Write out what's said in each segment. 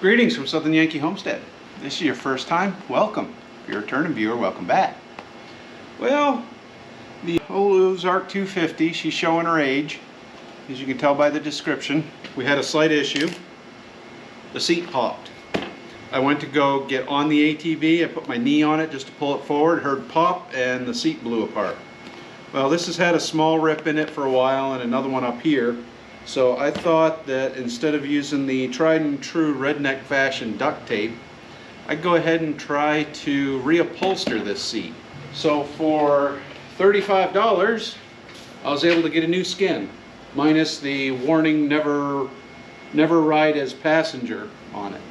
Greetings from Southern Yankee Homestead. This is your first time? Welcome. If you're a returning viewer, welcome back. Well, the old Ozark 250, she's showing her age. As you can tell by the description, we had a slight issue. The seat popped. I went to go get on the ATV, I put my knee on it just to pull it forward, heard pop, and the seat blew apart. Well, this has had a small rip in it for a while and another one up here. So I thought that instead of using the tried and true redneck fashion duct tape, I'd go ahead and try to reupholster this seat. So for $35, I was able to get a new skin, minus the warning never ride as passenger on it.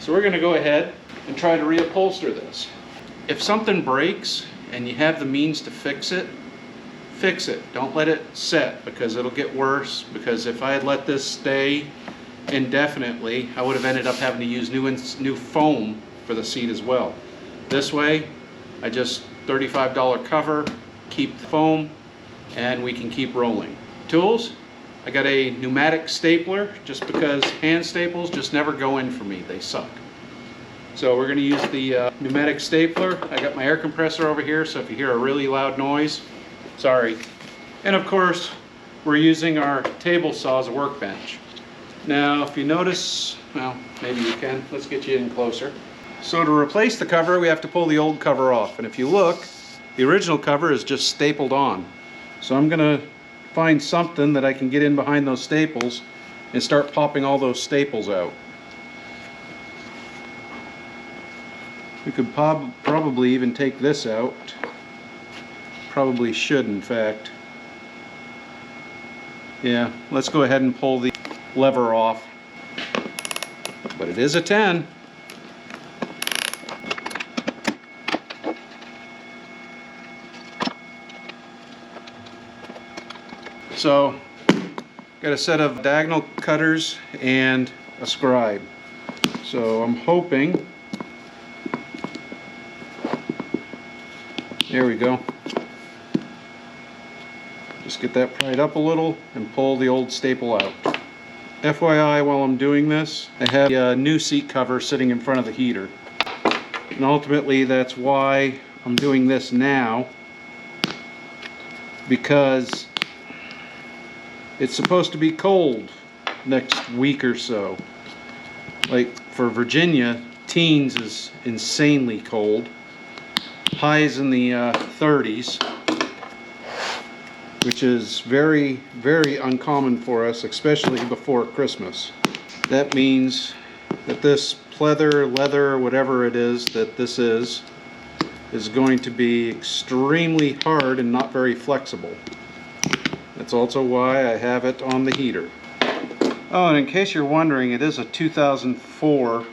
So we're going to go ahead and try to reupholster this. If something breaks and you have the means to fix it, fix it. Don't let it set, because it'll get worse. Because if I had let this stay indefinitely, I would have ended up having to use new foam for the seat as well. This way, I just $35 cover, keep the foam, and we can keep rolling. Tools, I got a pneumatic stapler, just because hand staples just never go in for me. They suck. So we're going to use the pneumatic stapler. I got my air compressor over here, so if you hear a really loud noise, sorry. And of course, we're using our table saw as a workbench. Now, if you notice, well, maybe you can. Let's get you in closer. So to replace the cover, we have to pull the old cover off. And if you look, the original cover is just stapled on. So I'm going to find something that I can get in behind those staples and start popping all those staples out. We could probably even take this out. Probably should, in fact. Yeah, let's go ahead and pull the lever off. But it is a 10. So, got a set of diagonal cutters and a scribe. So I'm hoping, there we go. Just get that pried up a little and pull the old staple out. FYI, while I'm doing this, I have a new seat cover sitting in front of the heater. And ultimately, that's why I'm doing this now, because it's supposed to be cold next week or so. Like for Virginia, teens is insanely cold. Highs in the 30s. Which is very, very uncommon for us, especially before Christmas. That means that this pleather, leather, whatever it is that this is going to be extremely hard and not very flexible. That's also why I have it on the heater. Oh, and in case you're wondering, it is a 2004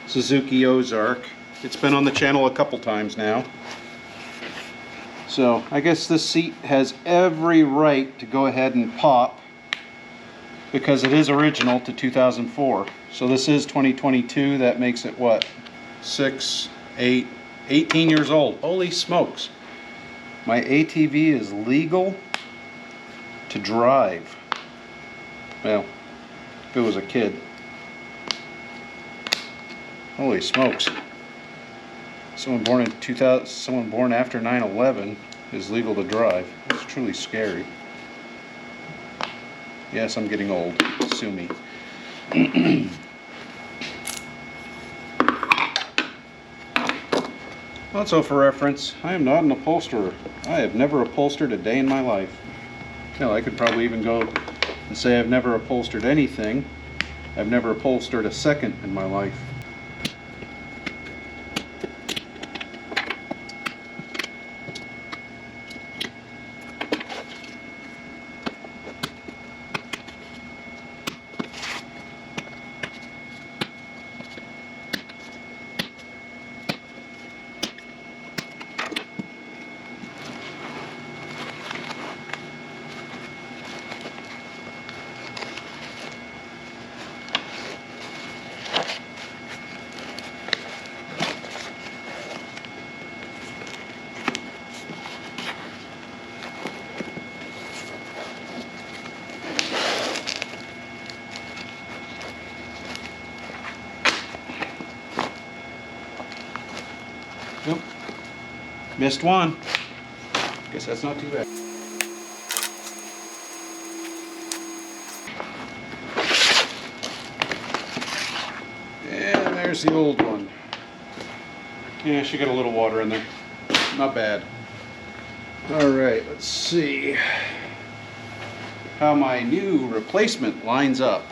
Suzuki Ozark. It's been on the channel a couple times now. So I guess this seat has every right to go ahead and pop, because it is original to 2004. So this is 2022. That makes it what? 6, 8, 18 years old. Holy smokes. My ATV is legal to drive. Well, if it was a kid. Holy smokes. Someone born in 2000, someone born after 9/11 is legal to drive. It's truly scary. Yes, I'm getting old. Sue me. Also, for reference, I am not an upholsterer. I have never upholstered a day in my life. Hell, I could probably even go and say I've never upholstered anything. I've never upholstered a second in my life. Yep. Missed one. Guess that's not too bad. And there's the old one. Yeah, she got a little water in there. Not bad. Alright, let's see how my new replacement lines up.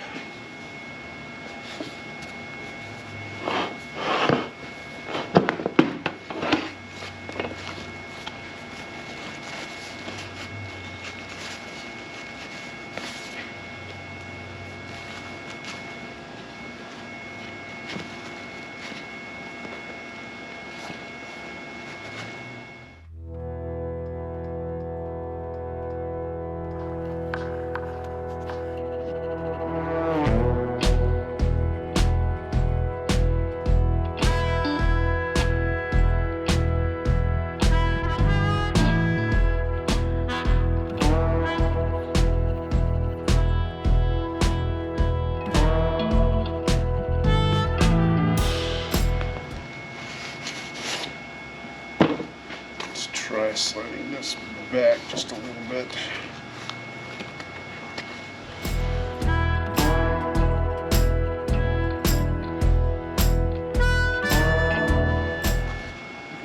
Try sliding this back just a little bit.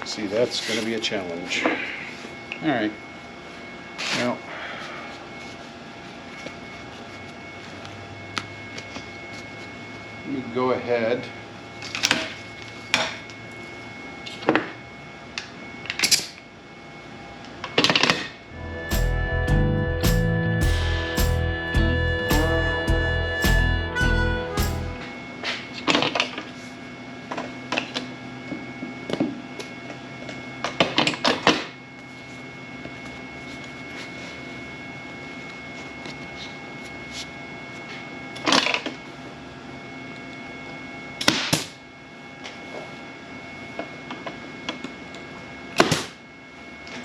See, that's going to be a challenge. All right. Well, let me go ahead.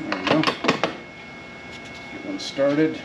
There we go. Get one started.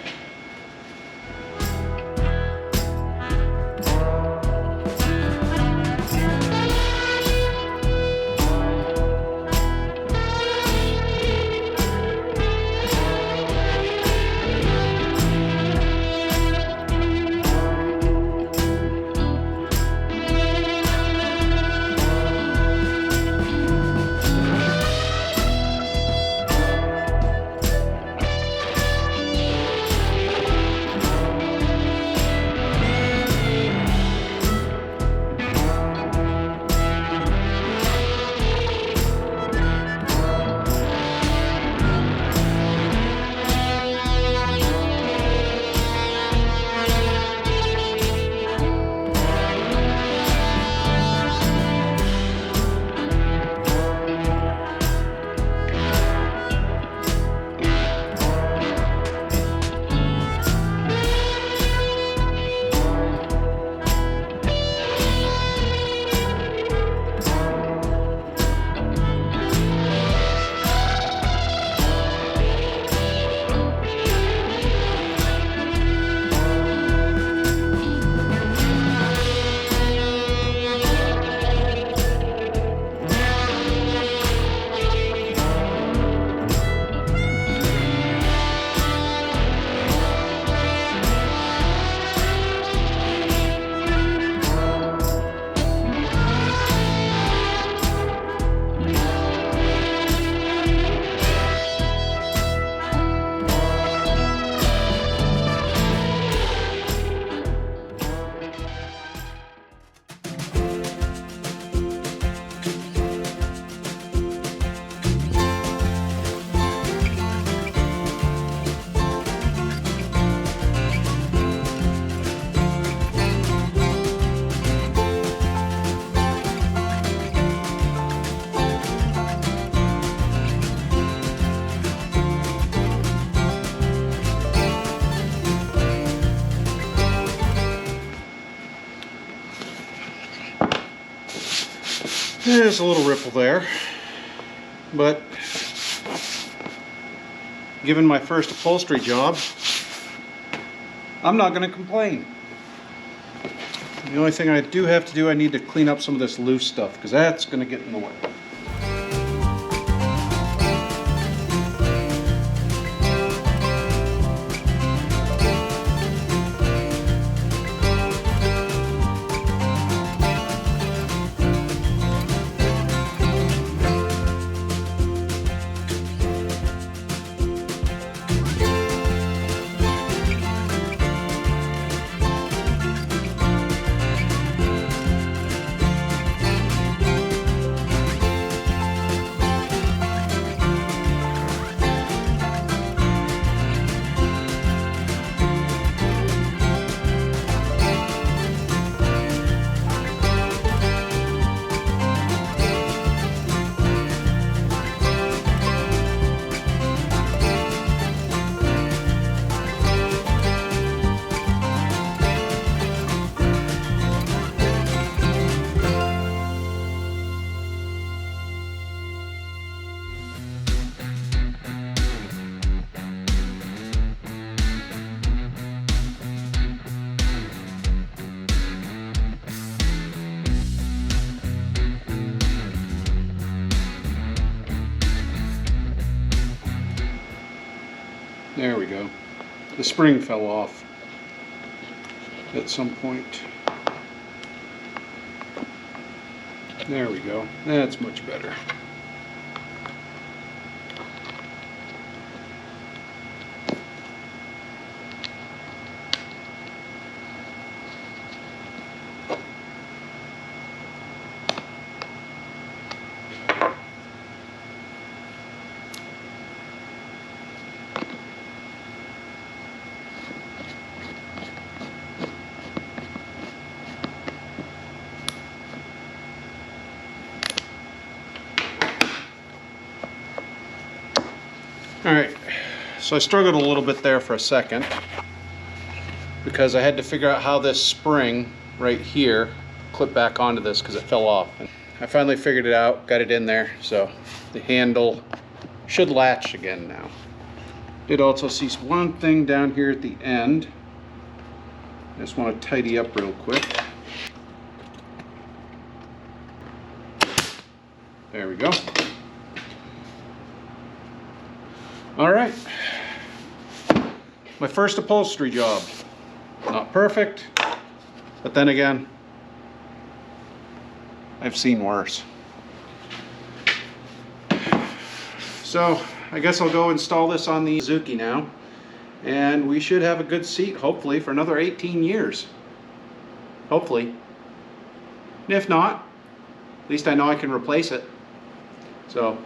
There's a little ripple there, but given my first upholstery job, I'm not going to complain. The only thing I do have to do, I need to clean up some of this loose stuff because that's going to get in the way. There we go. The spring fell off at some point. There we go. That's much better. Alright, so I struggled a little bit there for a second because I had to figure out how this spring right here clipped back onto this because it fell off. And I finally figured it out, got it in there, so the handle should latch again now. Did also see one thing down here at the end. I just want to tidy up real quick. There we go. All right, my first upholstery job. Not perfect, but then again, I've seen worse. So I guess I'll go install this on the Suzuki now, and we should have a good seat, hopefully, for another 18 years. Hopefully. And if not, at least I know I can replace it. So,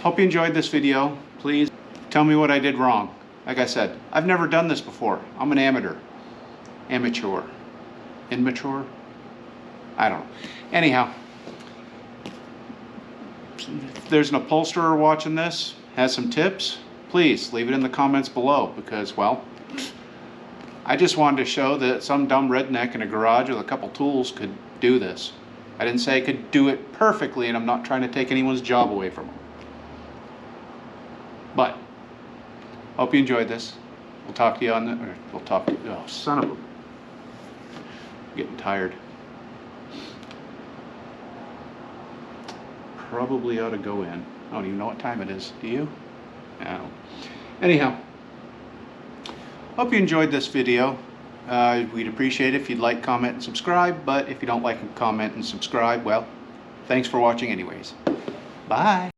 hope you enjoyed this video. Please tell me what I did wrong. Like I said, I've never done this before. I'm an amateur. Immature. I don't know. Anyhow, if there's an upholsterer watching this, has some tips, please leave it in the comments below because, well, I just wanted to show that some dumb redneck in a garage with a couple tools could do this. I didn't say I could do it perfectly, and I'm not trying to take anyone's job away from them. But, hope you enjoyed this. We'll talk to you on the, or we'll talk to you, oh, son of a, getting tired. Probably ought to go in. I don't even know what time it is. Do you? No. Anyhow, hope you enjoyed this video. We'd appreciate it if you'd like, comment, and subscribe. But if you don't like and comment and subscribe, well, thanks for watching anyways. Bye.